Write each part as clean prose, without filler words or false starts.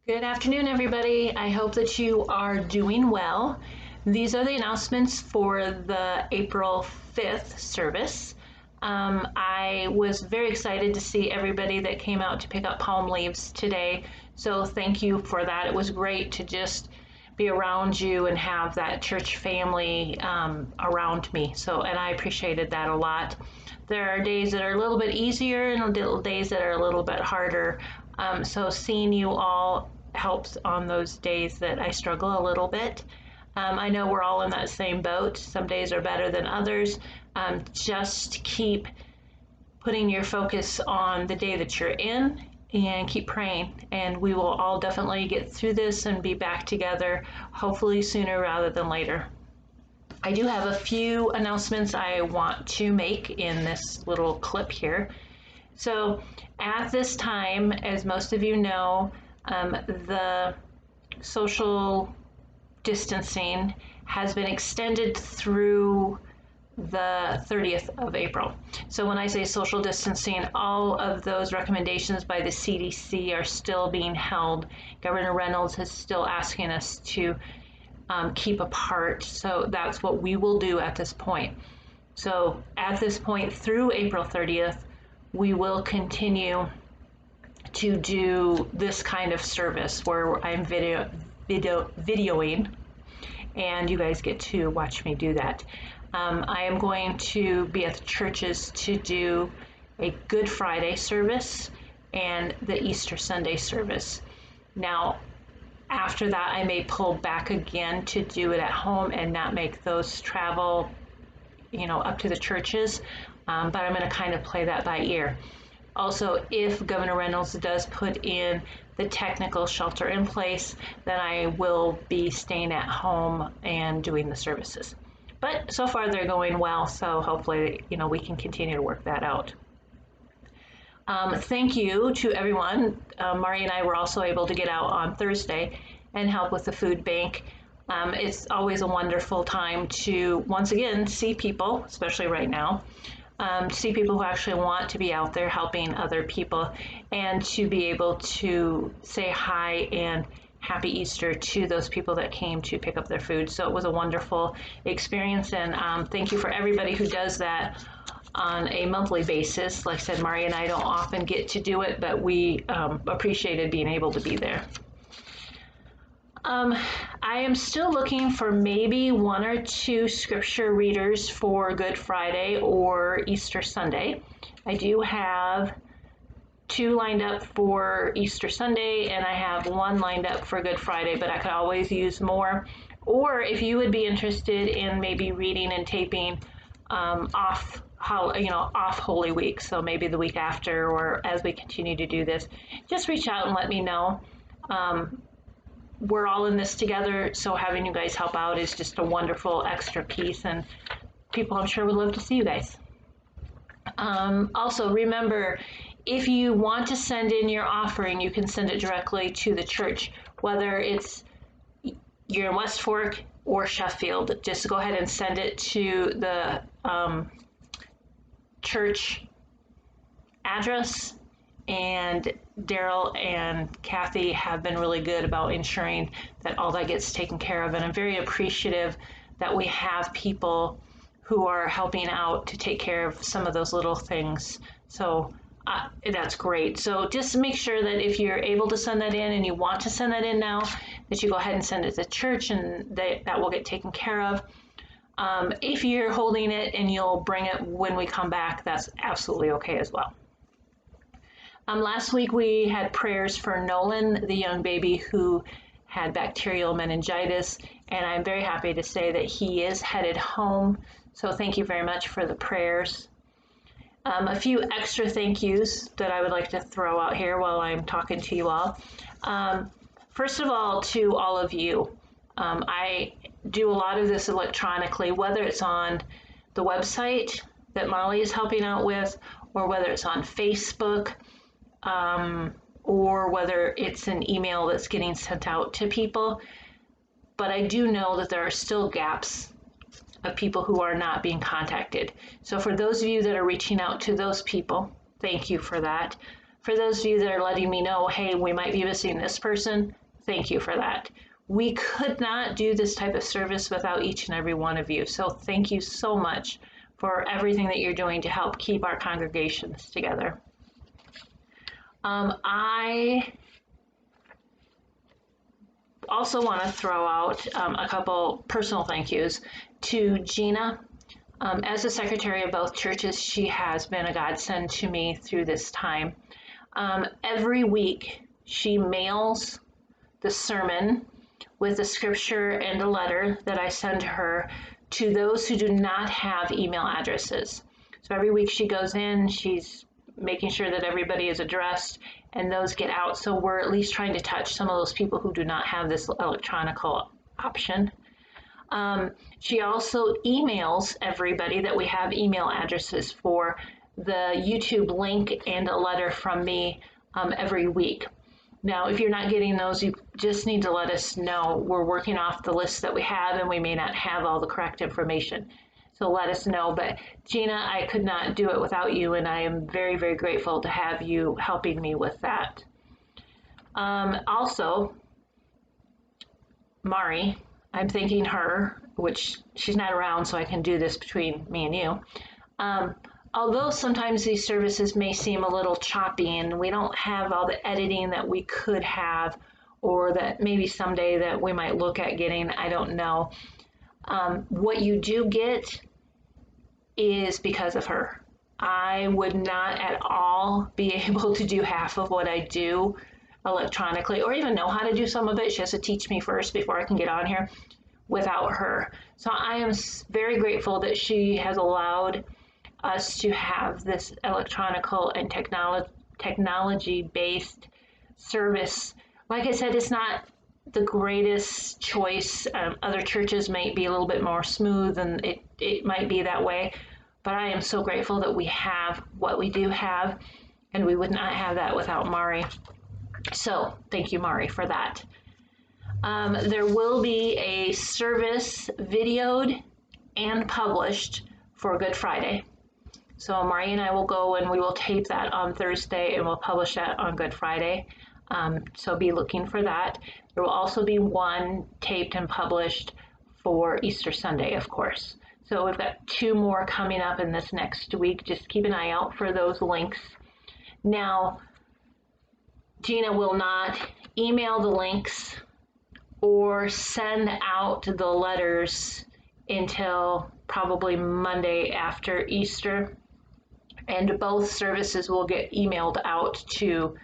Good afternoon, everybody. I hope that you are doing well. These are the announcements for the April 5th service. I was very excited to see everybody that came out to pick up palm leaves today. So thank you for that. It was great to just be around you and have that church family around me. And I appreciated that a lot. There are days that are a little bit easier and days that are a little bit harder. So seeing you all helps on those days that I struggle a little bit. I know we're all in that same boat. Some days are better than others. Just keep putting your focus on the day that you're in and keep praying. And we will all definitely get through this and be back together, hopefully sooner rather than later. I do have a few announcements I want to make in this little clip here. So at this time, as most of you know, the social distancing has been extended through the 30th of April. So when I say social distancing, all of those recommendations by the CDC are still being held. Governor Reynolds is still asking us to keep apart. So that's what we will do at this point. So at this point through April 30th, we will continue to do this kind of service where I'm videoing and you guys get to watch me do that. I am going to be at the churches to do a Good Friday service and the Easter Sunday service. Now, after that, I may pull back again to do it at home and not make those travel, up to the churches, but I'm going to kind of play that by ear. Also, if Governor Reynolds does put in the technical shelter in place, then I will be staying at home and doing the services. But so far they're going well, so hopefully, we can continue to work that out. Thank you to everyone. Mari and I were also able to get out on Thursday and help with the food bank. It's always a wonderful time to, once again, see people, especially right now. See people who actually want to be out there helping other people and to be able to say hi and happy Easter to those people that came to pick up their food. So it was a wonderful experience, and thank you for everybody who does that on a monthly basis. Like I said, Mari and I don't often get to do it, but we appreciated being able to be there. I am still looking for maybe one or two scripture readers for Good Friday or Easter Sunday. I do have two lined up for Easter Sunday, and I have one lined up for Good Friday, but I could always use more. Or if you would be interested in maybe reading and taping off Holy Week, so maybe the week after or as we continue to do this, just reach out and let me know. We're all in this together, so having you guys help out is just a wonderful extra piece, and people I'm sure would love to see you guys. Also, remember, if you want to send in your offering, you can send it directly to the church, whether it's you're in West Fork or Sheffield. Just go ahead and send it to the church address, and Daryl and Kathy have been really good about ensuring that all that gets taken care of, and I'm very appreciative that we have people who are helping out to take care of some of those little things. So that's great. So just make sure that if you're able to send that in and you want to send that in now, that you go ahead and send it to church, and that will get taken care of. If you're holding it and you'll bring it when we come back, that's absolutely okay as well. Last week we had prayers for Nolan, the young baby who had bacterial meningitis, and I'm very happy to say that he is headed home. So thank you very much for the prayers. A few extra thank yous that I would like to throw out here while I'm talking to you all. First of all, to all of you, I do a lot of this electronically, whether it's on the website that Molly is helping out with, or whether it's on Facebook, or whether it's an email that's getting sent out to people. But I do know that there are still gaps of people who are not being contacted. So for those of you that are reaching out to those people, thank you for that. for those of you that are letting me know, hey, we might be missing this person, thank you for that. We could not do this type of service without each and every one of you. So thank you so much for everything that you're doing to help keep our congregations together. I also want to throw out a couple personal thank yous to Gina. As the secretary of both churches, she has been a godsend to me through this time. Every week, she mails the sermon with a scripture and a letter that I send her to those who do not have email addresses. So every week she goes in, she's making sure that everybody is addressed and those get out. So we're at least trying to touch some of those people who do not have this electronic option. She also emails everybody that we have email addresses for the YouTube link and a letter from me every week. Now, if you're not getting those, you just need to let us know. We're working off the list that we have and we may not have all the correct information. So let us know. But Gina, I could not do it without you, and I am very, very grateful to have you helping me with that. Also, Mari, I'm thanking her, which she's not around, so I can do this between me and you. Although sometimes these services may seem a little choppy and we don't have all the editing that we could have, or that maybe someday that we might look at getting, I don't know. What you do get is because of her. I would not at all be able to do half of what I do electronically, or even know how to do some of it. She has to teach me first before I can get on here without her. So I am very grateful that she has allowed us to have this electronical and technology-based service. Like I said, it's not the greatest choice. Other churches might be a little bit more smooth, and it might be that way. But I am so grateful that we have what we do have, and we would not have that without Mari. So thank you, Mari, for that. There will be a service videoed and published for Good Friday. So Mari and I will go and we will tape that on Thursday and we'll publish that on Good Friday. So be looking for that. There will also be one taped and published for Easter Sunday, of course. So we've got 2 more coming up in this next week. Just keep an eye out for those links. Now, Gina will not email the links or send out the letters until probably Monday after Easter. And both services will get emailed out to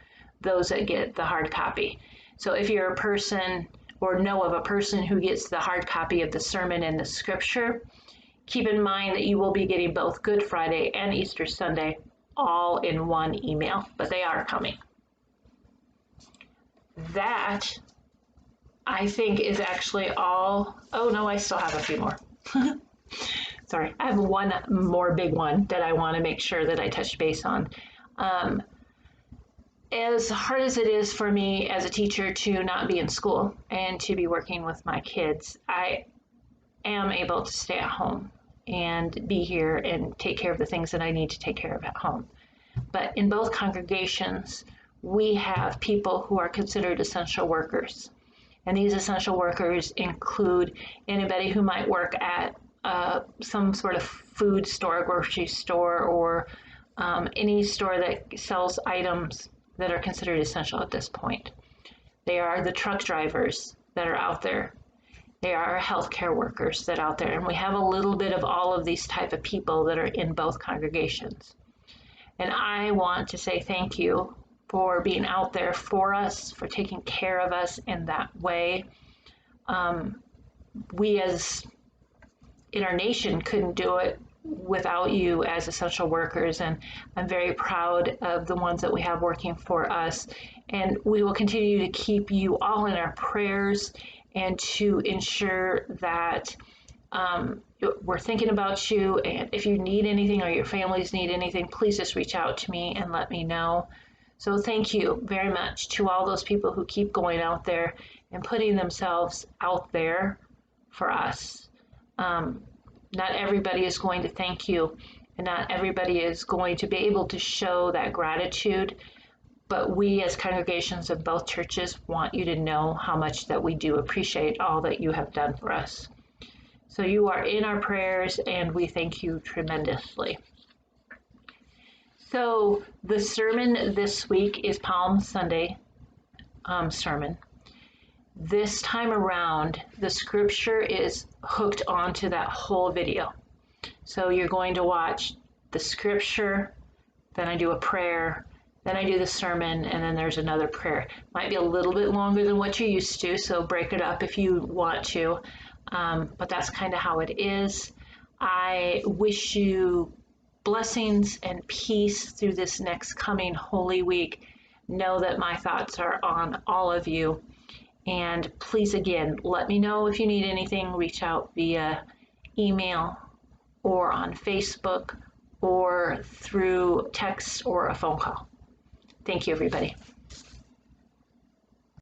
those that get the hard copy. So if you're a person or know of a person who gets the hard copy of the sermon and the scripture, keep in mind that you will be getting both Good Friday and Easter Sunday all in one email, but they are coming. That, I think, is actually all. Oh no, I still have a few more. Sorry, I have one more big one that I want to make sure that I touch base on. As hard as it is for me as a teacher to not be in school and to be working with my kids, I am able to stay at home and be here and take care of the things that I need to take care of at home. But in both congregations, we have people who are considered essential workers. And these essential workers include anybody who might work at some sort of food store, grocery store, or any store that sells items that are considered essential at this point. They are the truck drivers that are out there. They are healthcare workers that are out there. And we have a little bit of all of these type of people that are in both congregations. And I want to say thank you for being out there for us, for taking care of us in that way. We as in our nation couldn't do it without you as essential workers, and I'm very proud of the ones that we have working for us, and we will continue to keep you all in our prayers and to ensure that we're thinking about you, and if you need anything or your families need anything, please just reach out to me and let me know. So thank you very much to all those people who keep going out there and putting themselves out there for us. Not everybody is going to thank you, and not everybody is going to be able to show that gratitude, but we as congregations of both churches want you to know how much that we do appreciate all that you have done for us. So you are in our prayers, and we thank you tremendously. So the sermon this week is Palm Sunday sermon. This time around, the scripture is hooked onto that whole video. So you're going to watch the scripture, then I do a prayer, then I do the sermon, and then there's another prayer. Might be a little bit longer than what you're used to, so break it up if you want to. But that's kind of how it is. I wish you blessings and peace through this next coming Holy Week. Know that my thoughts are on all of you. And please, again, let me know if you need anything. Reach out via email or on Facebook or through text or a phone call. Thank you, everybody.